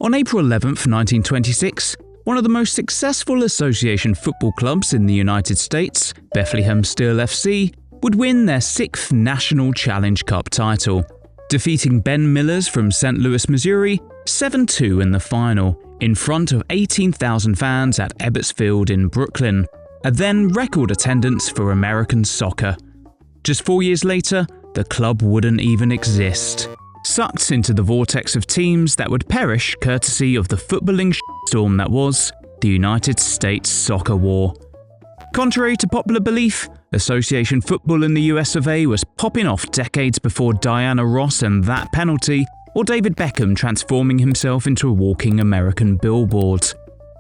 On April 11, 1926, one of the most successful association football clubs in the United States, Bethlehem Steel FC, would win their 6th National Challenge Cup title, defeating Ben Millers from St. Louis, Missouri, 7-2 in the final, in front of 18,000 fans at Ebbets Field in Brooklyn, a then record attendance for American soccer. Just 4 years later, the club wouldn't even exist, sucked into the vortex of teams that would perish courtesy of the footballing shitstorm that was the United States Soccer War. Contrary to popular belief, association football in the U.S.A. was popping off decades before Dianna Ross and That Penalty, or David Beckham transforming himself into a walking American billboard.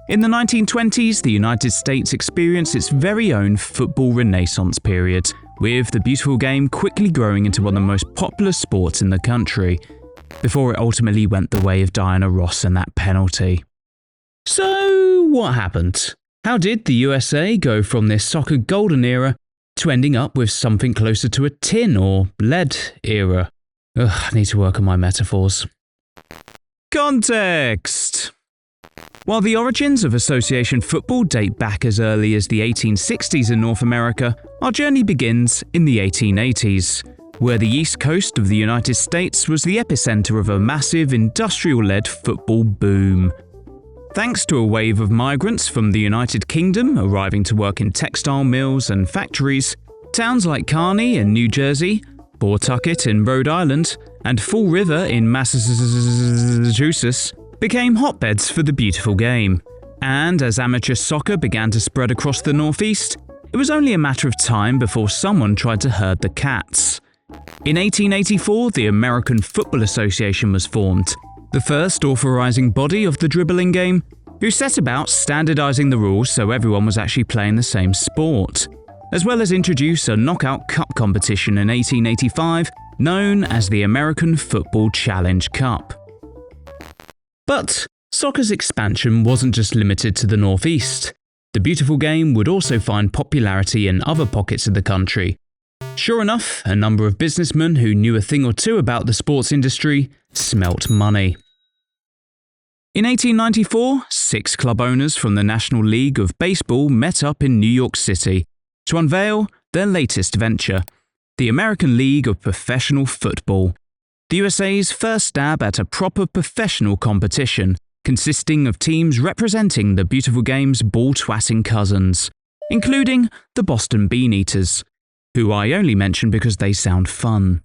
In the 1920s, the United States experienced its very own football renaissance period, with the beautiful game quickly growing into one of the most popular sports in the country, before it ultimately went the way of Dianna Ross and That Penalty. So, what happened? How did the USA go from this soccer golden era to ending up with something closer to a tin or lead era? I need to work on my metaphors. Context! While the origins of association football date back as early as the 1860s in North America, our journey begins in the 1880s, where the East Coast of the United States was the epicenter of a massive industrial-led football boom. Thanks to a wave of migrants from the United Kingdom arriving to work in textile mills and factories, towns like Kearney in New Jersey, Pawtucket in Rhode Island, and Fall River in Massachusetts became hotbeds for the beautiful game. And as amateur soccer began to spread across the Northeast, it was only a matter of time before someone tried to herd the cats. In 1884, the American Football Association was formed, the first authorizing body of the dribbling game, who set about standardizing the rules so everyone was actually playing the same sport, as well as introduce a knockout cup competition in 1885 known as the American Football Challenge Cup. But soccer's expansion wasn't just limited to the Northeast. The beautiful game would also find popularity in other pockets of the country. Sure enough, a number of businessmen who knew a thing or two about the sports industry smelt money. In 1894, 6 club owners from the National League of Baseball met up in New York City to unveil their latest venture, the American League of Professional Football, the USA's first stab at a proper professional competition, consisting of teams representing the beautiful game's ball-twatting cousins, including the Boston Beaneaters, who I only mention because they sound fun.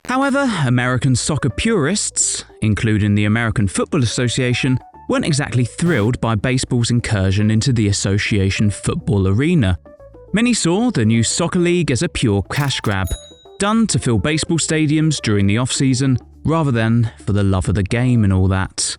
However, American soccer purists, including the American Football Association, weren't exactly thrilled by baseball's incursion into the association football arena. Many saw the new soccer league as a pure cash grab, done to fill baseball stadiums during the off-season, rather than for the love of the game and all that.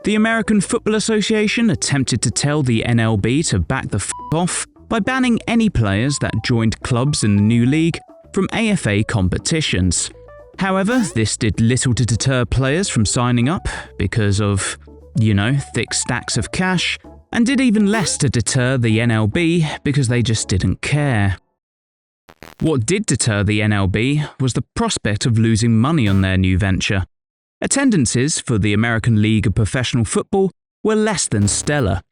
The American Football Association attempted to tell the MLB to back the off by banning any players that joined clubs in the new league from AFA competitions. However, this did little to deter players from signing up because of, thick stacks of cash, and did even less to deter the MLB because they just didn't care. What did deter the MLB was the prospect of losing money on their new venture. Attendances for the American League of Professional Football were less than stellar,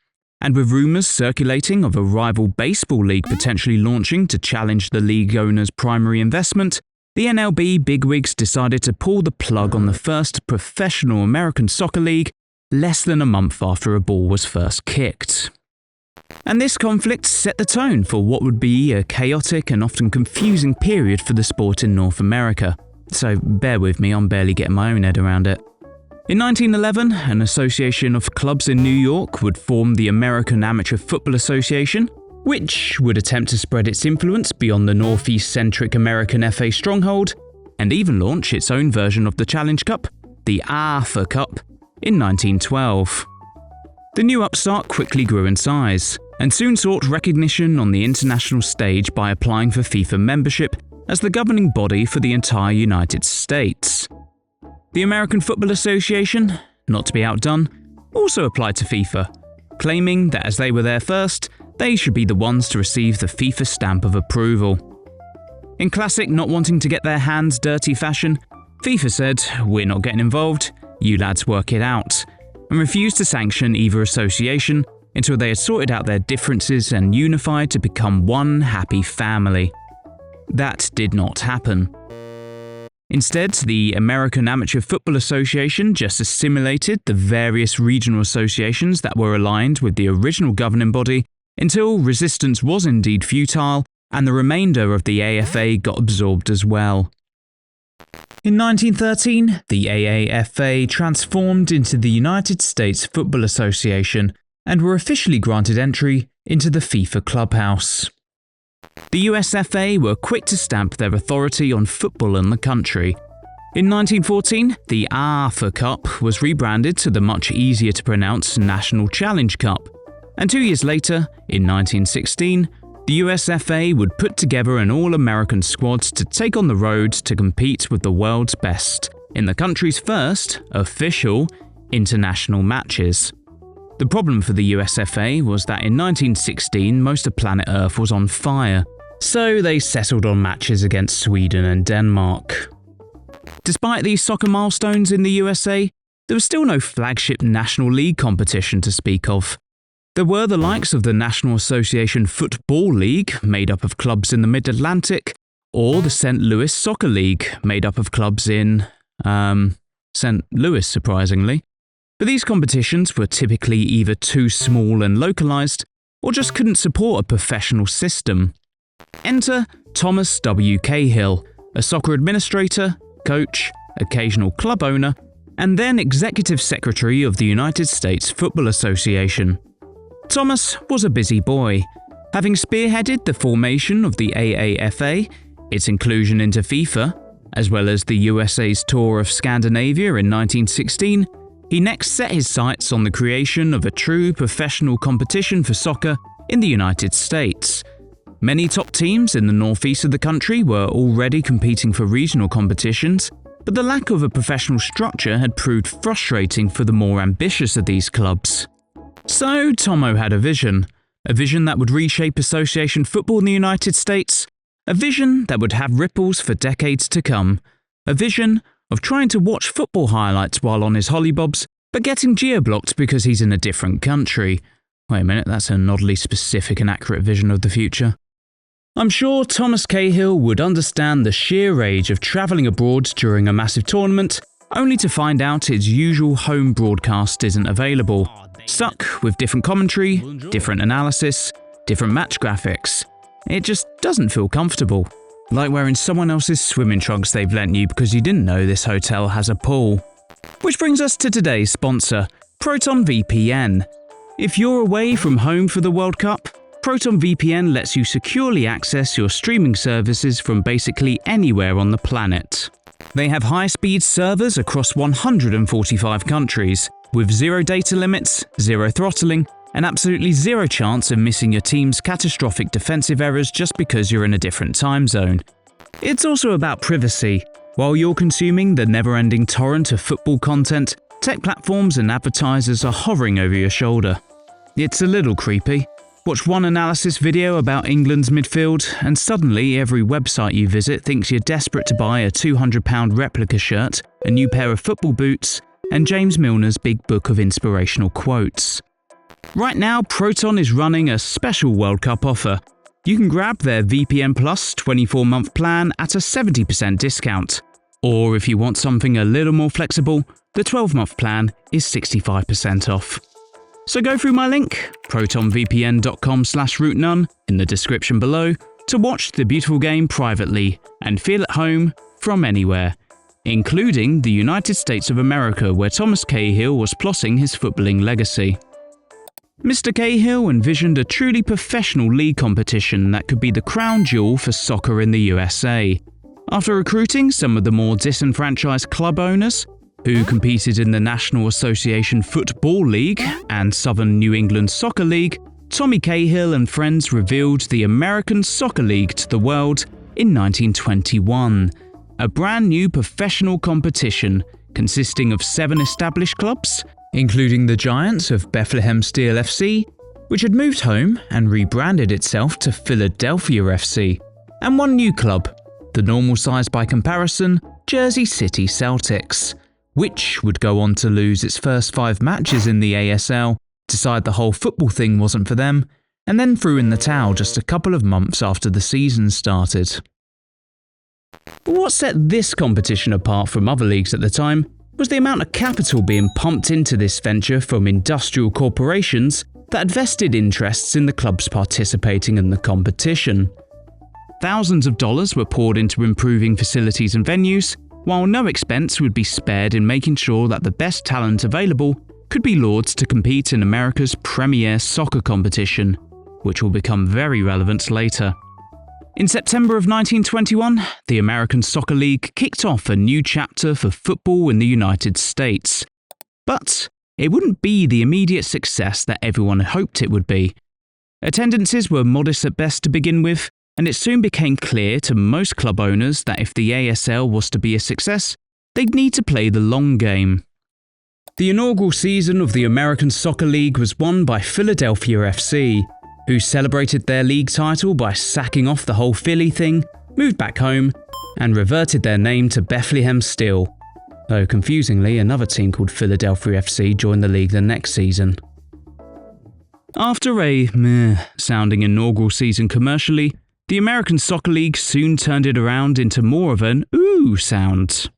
and with rumours circulating of a rival baseball league potentially launching to challenge the league owner's primary investment, the MLB bigwigs decided to pull the plug on the first professional American soccer league less than a month after a ball was first kicked. And this conflict set the tone for what would be a chaotic and often confusing period for the sport in North America. So bear with me, I'm barely getting my own head around it. In 1911, an association of clubs in New York would form the American Amateur Football Association, which would attempt to spread its influence beyond the Northeast-centric American FA stronghold, and even launch its own version of the Challenge Cup, the AFA Cup, in 1912. The new upstart quickly grew in size, and soon sought recognition on the international stage by applying for FIFA membership as the governing body for the entire United States. The American Football Association, not to be outdone, also applied to FIFA, claiming that as they were there first, they should be the ones to receive the FIFA stamp of approval. In classic not wanting to get their hands dirty fashion, FIFA said, "We're not getting involved, you lads work it out," and refused to sanction either association until they had sorted out their differences and unified to become one happy family. That did not happen. Instead, the American Amateur Football Association just assimilated the various regional associations that were aligned with the original governing body until resistance was indeed futile and the remainder of the AFA got absorbed as well. In 1913, the AAFA transformed into the United States Football Association and were officially granted entry into the FIFA clubhouse. The U.S.A. were quick to stamp their authority on football in the country. In 1914, the AFA Cup was rebranded to the much easier to pronounce National Challenge Cup, and 2 years later, in 1916, the U.S.A. would put together an all-American squad to take on the road to compete with the world's best in the country's first official international matches. The problem for the U.S.A. was that in 1916 most of planet Earth was on fire, so they settled on matches against Sweden and Denmark. Despite these soccer milestones in the USA, there was still no flagship National League competition to speak of. There were the likes of the National Association Football League, made up of clubs in the Mid-Atlantic, or the St. Louis Soccer League, made up of clubs in, St. Louis, surprisingly. But these competitions were typically either too small and localized, or just couldn't support a professional system. Enter Thomas W. Cahill, a soccer administrator, coach, occasional club owner, and then executive secretary of the United States Football Association. Thomas was a busy boy, having spearheaded the formation of the AAFA, its inclusion into FIFA, as well as the USA's tour of Scandinavia in 1916. He next set his sights on the creation of a true professional competition for soccer in the United States. Many top teams in the northeast of the country were already competing for regional competitions, but the lack of a professional structure had proved frustrating for the more ambitious of these clubs. So Tomo had a vision that would reshape association football in the United States, a vision that would have ripples for decades to come, a vision of trying to watch football highlights while on his hollybobs, but getting geo-blocked because he's in a different country. Wait a minute, that's an oddly specific and accurate vision of the future. I'm sure Thomas Cahill would understand the sheer rage of travelling abroad during a massive tournament, only to find out its usual home broadcast isn't available. Stuck with different commentary, different analysis, different match graphics. It just doesn't feel comfortable. Like wearing someone else's swimming trunks they've lent you because you didn't know this hotel has a pool. Which brings us to today's sponsor, Proton VPN. If you're away from home for the World Cup, Proton VPN lets you securely access your streaming services from basically anywhere on the planet. They have high-speed servers across 145 countries, with zero data limits, zero throttling, and absolutely zero chance of missing your team's catastrophic defensive errors just because you're in a different time zone. It's also about privacy. While you're consuming the never-ending torrent of football content, tech platforms and advertisers are hovering over your shoulder. It's a little creepy. Watch one analysis video about England's midfield, and suddenly every website you visit thinks you're desperate to buy a £200 replica shirt, a new pair of football boots, and James Milner's big book of inspirational quotes. Right now, Proton is running a special World Cup offer. You can grab their VPN Plus 24-month plan at a 70% discount. Or if you want something a little more flexible, the 12-month plan is 65% off. So go through my link, protonvpn.com/routenone, in the description below, to watch the beautiful game privately and feel at home from anywhere, including the United States of America, where Thomas Cahill was plotting his footballing legacy. Mr. Cahill envisioned a truly professional league competition that could be the crown jewel for soccer in the USA. After recruiting some of the more disenfranchised club owners, who competed in the National Association Football League and Southern New England Soccer League, Tommy Cahill and friends revealed the American Soccer League to the world in 1921, a brand new professional competition consisting of 7 established clubs, including the giants of Bethlehem Steel FC, which had moved home and rebranded itself to Philadelphia FC, and 1 new club, the normal size by comparison, Jersey City Celtics, which would go on to lose its first 5 matches in the ASL, decide the whole football thing wasn't for them, and then threw in the towel just a couple of months after the season started. But what set this competition apart from other leagues at the time was the amount of capital being pumped into this venture from industrial corporations that had vested interests in the clubs participating in the competition. Thousands of dollars were poured into improving facilities and venues, while no expense would be spared in making sure that the best talent available could be lured to compete in America's premier soccer competition, which will become very relevant later. In September of 1921, the American Soccer League kicked off a new chapter for football in the United States. But it wouldn't be the immediate success that everyone hoped it would be. Attendances were modest at best to begin with, and it soon became clear to most club owners that if the ASL was to be a success, they'd need to play the long game. The inaugural season of the American Soccer League was won by Philadelphia FC, who celebrated their league title by sacking off the whole Philly thing, moved back home, and reverted their name to Bethlehem Steel. Though confusingly, another team called Philadelphia FC joined the league the next season. After a meh-sounding inaugural season commercially, the American Soccer League soon turned it around into more of an ooh sound.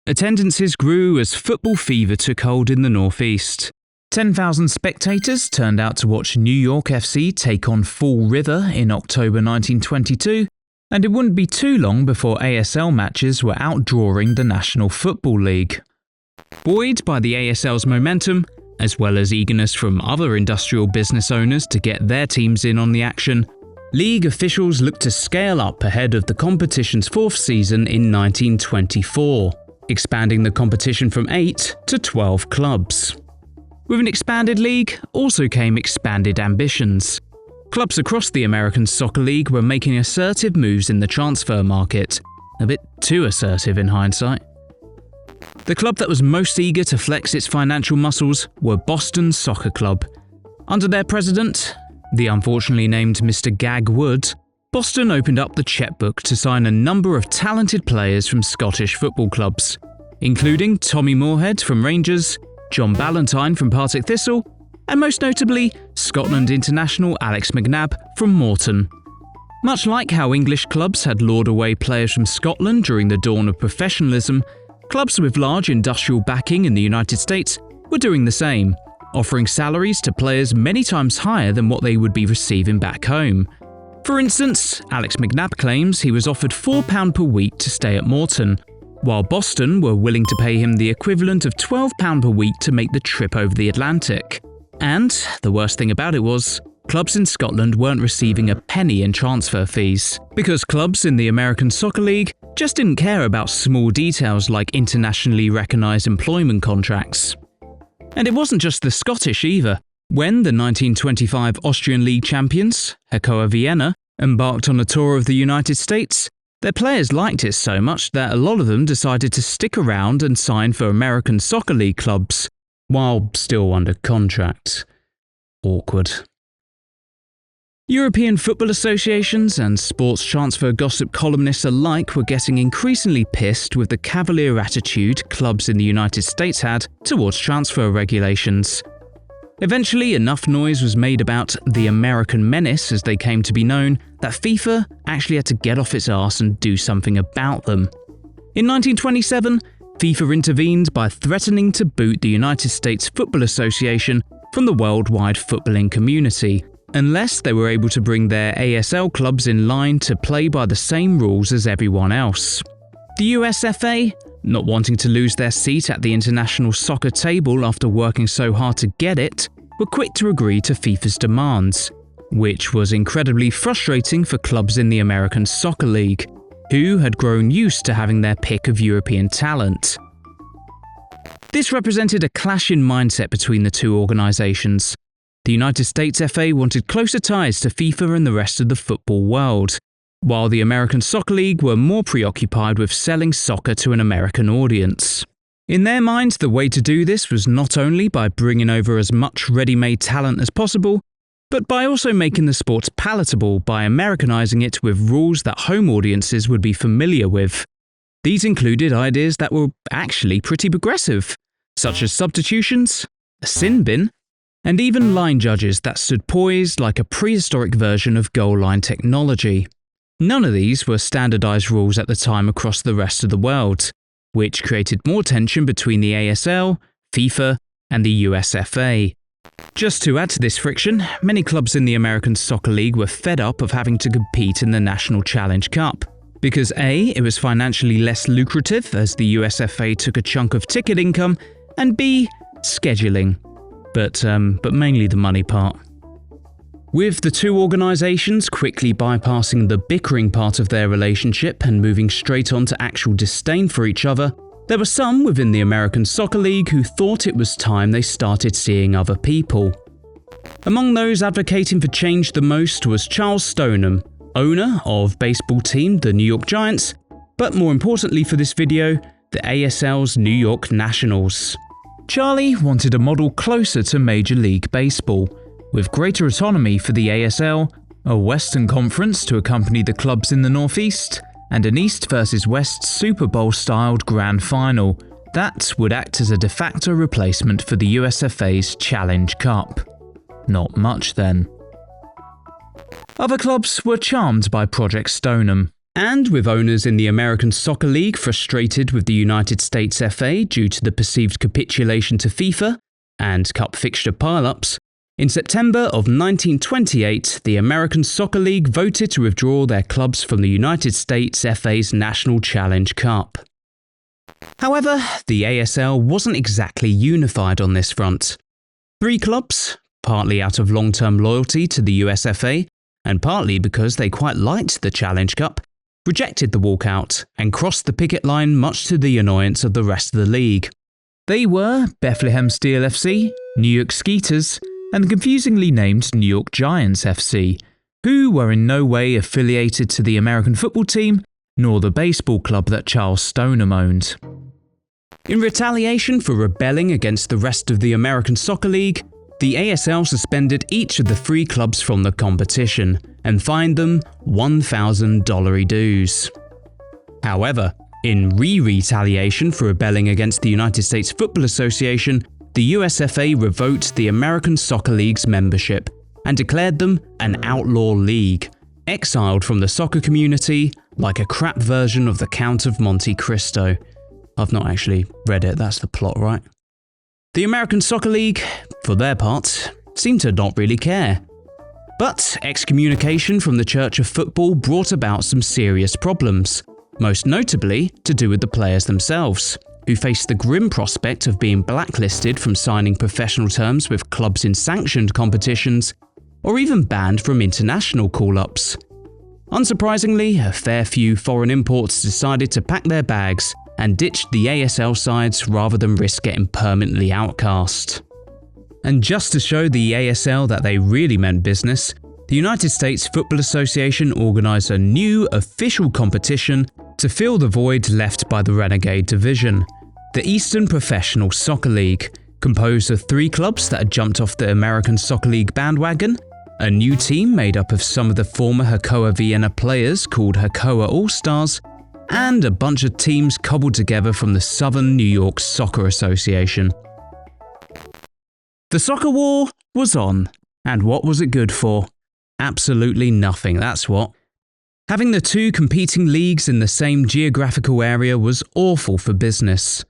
Attendances grew as football fever took hold in the Northeast. 10,000 spectators turned out to watch New York FC take on Fall River in October 1922, and it wouldn't be too long before ASL matches were outdrawing the National Football League. Buoyed by the ASL's momentum, as well as eagerness from other industrial business owners to get their teams in on the action, league officials looked to scale up ahead of the competition's 4th season in 1924, expanding the competition from 8 to 12 clubs. With an expanded league also came expanded ambitions. Clubs across the American Soccer League were making assertive moves in the transfer market, a bit too assertive in hindsight. The club that was most eager to flex its financial muscles were Boston Soccer Club. Under their president, the unfortunately named Mr. Gag Wood, Boston opened up the checkbook to sign a number of talented players from Scottish football clubs, including Tommy Moorhead from Rangers, John Ballantyne from Partick Thistle, and most notably, Scotland international Alex McNabb from Morton. Much like how English clubs had lured away players from Scotland during the dawn of professionalism, clubs with large industrial backing in the United States were doing the same, offering salaries to players many times higher than what they would be receiving back home. For instance, Alex McNabb claims he was offered £4 per week to stay at Morton, while Boston were willing to pay him the equivalent of £12 per week to make the trip over the Atlantic. And the worst thing about it was, clubs in Scotland weren't receiving a penny in transfer fees, because clubs in the American Soccer League just didn't care about small details like internationally recognised employment contracts. And it wasn't just the Scottish either. When the 1925 Austrian League champions, Hakoah Vienna, embarked on a tour of the United States, their players liked it so much that a lot of them decided to stick around and sign for American Soccer League clubs, while still under contract. Awkward. European football associations and sports transfer gossip columnists alike were getting increasingly pissed with the cavalier attitude clubs in the United States had towards transfer regulations. Eventually, enough noise was made about the American Menace, as they came to be known, that FIFA actually had to get off its arse and do something about them. In 1927, FIFA intervened by threatening to boot the United States Football Association from the worldwide footballing community, unless they were able to bring their ASL clubs in line to play by the same rules as everyone else. The U.S.A, not wanting to lose their seat at the international soccer table after working so hard to get it, were quick to agree to FIFA's demands, which was incredibly frustrating for clubs in the American Soccer League, who had grown used to having their pick of European talent. This represented a clash in mindset between the two organisations. The United States FA wanted closer ties to FIFA and the rest of the football world, while the American Soccer League were more preoccupied with selling soccer to an American audience. In their minds, the way to do this was not only by bringing over as much ready-made talent as possible, but by also making the sport palatable by Americanizing it with rules that home audiences would be familiar with. These included ideas that were actually pretty progressive, such as substitutions, a sin bin, and even line judges that stood poised like a prehistoric version of goal line technology. None of these were standardized rules at the time across the rest of the world, which created more tension between the ASL, FIFA, and the U.S.A. Just to add to this friction, many clubs in the American Soccer League were fed up of having to compete in the National Challenge Cup, because A, it was financially less lucrative as the U.S.A. took a chunk of ticket income, and B, scheduling. But mainly the money part. With the two organisations quickly bypassing the bickering part of their relationship and moving straight on to actual disdain for each other, there were some within the American Soccer League who thought it was time they started seeing other people. Among those advocating for change the most was Charles Stoneham, owner of baseball team the New York Giants, but more importantly for this video, the ASL's New York Nationals. Charlie wanted a model closer to Major League Baseball, with greater autonomy for the ASL, a Western Conference to accompany the clubs in the Northeast, and an East versus West Super Bowl-styled Grand Final that would act as a de facto replacement for the U.S.A.'s Challenge Cup. Not much then. Other clubs were charmed by Project Stoneham, and with owners in the American Soccer League frustrated with the United States FA due to the perceived capitulation to FIFA and cup fixture pile-ups, in September of 1928, the American Soccer League voted to withdraw their clubs from the United States FA's National Challenge Cup. However, the ASL wasn't exactly unified on this front. 3 clubs, partly out of long-term loyalty to the U.S.A. and partly because they quite liked the Challenge Cup, rejected the walkout and crossed the picket line much to the annoyance of the rest of the league. They were Bethlehem Steel FC, New York Skeeters, and the confusingly named New York Giants FC, who were in no way affiliated to the American football team nor the baseball club that Charles Stoneham owned. In retaliation for rebelling against the rest of the American Soccer League, the ASL suspended each of the 3 clubs from the competition and fined them $1,000 dues. However, in retaliation for rebelling against the United States Football Association, the U.S.A. revoked the American Soccer League's membership and declared them an outlaw league, exiled from the soccer community like a crap version of the Count of Monte Cristo. I've not actually read it, that's the plot, right? The American Soccer League, for their part, seemed to not really care. But excommunication from the Church of Football brought about some serious problems, most notably to do with the players themselves, who faced the grim prospect of being blacklisted from signing professional terms with clubs in sanctioned competitions, or even banned from international call-ups. Unsurprisingly, a fair few foreign imports decided to pack their bags and ditched the ASL sides rather than risk getting permanently outcast. And just to show the ASL that they really meant business, the United States Football Association organised a new official competition to fill the void left by the renegade division, the Eastern Professional Soccer League, composed of 3 clubs that had jumped off the American Soccer League bandwagon, a new team made up of some of the former Hakoah Vienna players called Hakoah All-Stars, and a bunch of teams cobbled together from the Southern New York Soccer Association. The soccer war was on, and what was it good for? Absolutely nothing, that's what. Having the 2 competing leagues in the same geographical area was awful for business.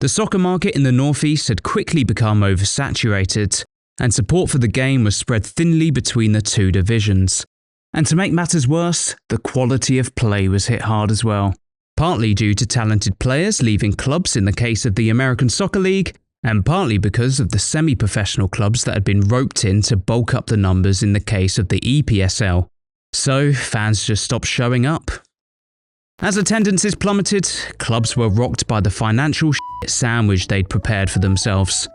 The soccer market in the Northeast had quickly become oversaturated, and support for the game was spread thinly between the 2 divisions. And to make matters worse, the quality of play was hit hard as well, partly due to talented players leaving clubs in the case of the American Soccer League, and partly because of the semi-professional clubs that had been roped in to bulk up the numbers in the case of the EPSL. So fans just stopped showing up. As attendances plummeted, clubs were rocked by the financial shit sandwich they'd prepared for themselves.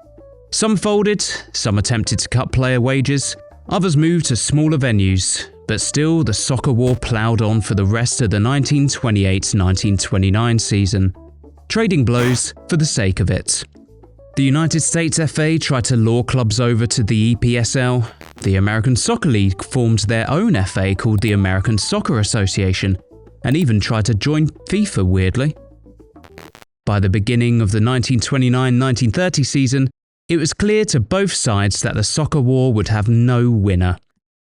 Some folded, some attempted to cut player wages, others moved to smaller venues, but still the soccer war ploughed on for the rest of the 1928-1929 season, trading blows for the sake of it. The United States FA tried to lure clubs over to the EPSL. The American Soccer League formed their own FA called the American Soccer Association, and even tried to join FIFA weirdly. By the beginning of the 1929-1930 season, it was clear to both sides that the soccer war would have no winner.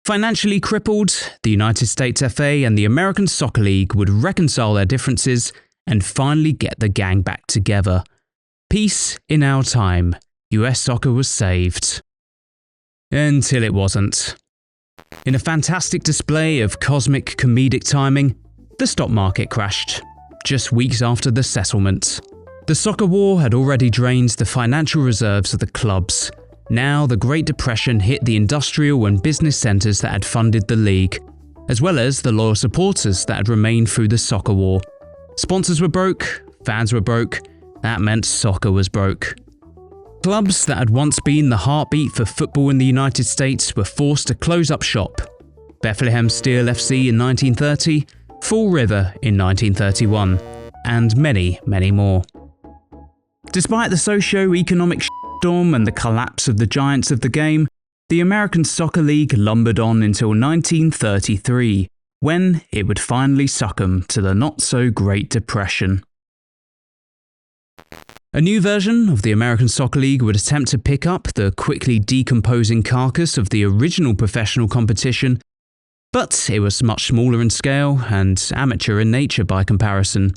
Financially crippled, the United States FA and the American Soccer League would reconcile their differences and finally get the gang back together. Peace in our time. US soccer was saved. Until it wasn't. In a fantastic display of cosmic comedic timing, the stock market crashed, just weeks after the settlement. The soccer war had already drained the financial reserves of the clubs. Now the Great Depression hit the industrial and business centres that had funded the league, as well as the loyal supporters that had remained through the soccer war. Sponsors were broke, fans were broke, that meant soccer was broke. Clubs that had once been the heartbeat for football in the United States were forced to close up shop. Bethlehem Steel FC in 1930, Fall River in 1931, and many, many more. Despite the socio-economic shitstorm and the collapse of the giants of the game, the American Soccer League lumbered on until 1933, when it would finally succumb to the not-so-Great Depression. A new version of the American Soccer League would attempt to pick up the quickly decomposing carcass of the original professional competition, but it was much smaller in scale and amateur in nature by comparison.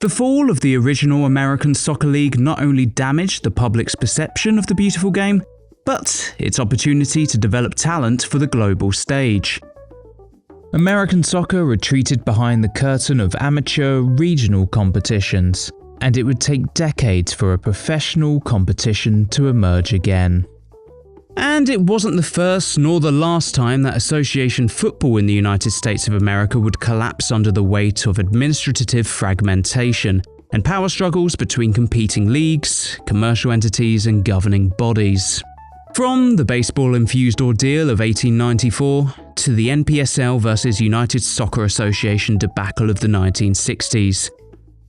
The fall of the original American Soccer League not only damaged the public's perception of the beautiful game, but its opportunity to develop talent for the global stage. American soccer retreated behind the curtain of amateur regional competitions, and it would take decades for a professional competition to emerge again. And it wasn't the first nor the last time that association football in the United States of America would collapse under the weight of administrative fragmentation and power struggles between competing leagues, commercial entities and governing bodies. From the baseball-infused ordeal of 1894 to the NPSL versus United Soccer Association debacle of the 1960s.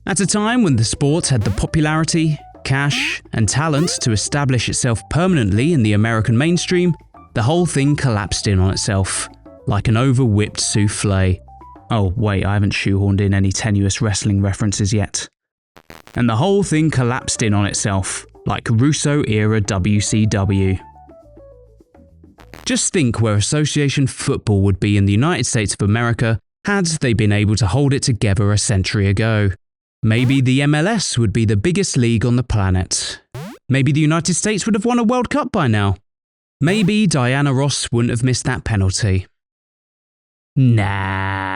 At a time when the sport had the popularity, cash, and talent to establish itself permanently in the American mainstream, the whole thing collapsed in on itself, like an over-whipped souffle. Oh wait, I haven't shoehorned in any tenuous wrestling references yet. And the whole thing collapsed in on itself, like Russo-era WCW. Just think where association football would be in the United States of America had they been able to hold it together a century ago. Maybe the MLS would be the biggest league on the planet. Maybe the United States would have won a World Cup by now. Maybe Dianna Ross wouldn't have missed that penalty. Nah.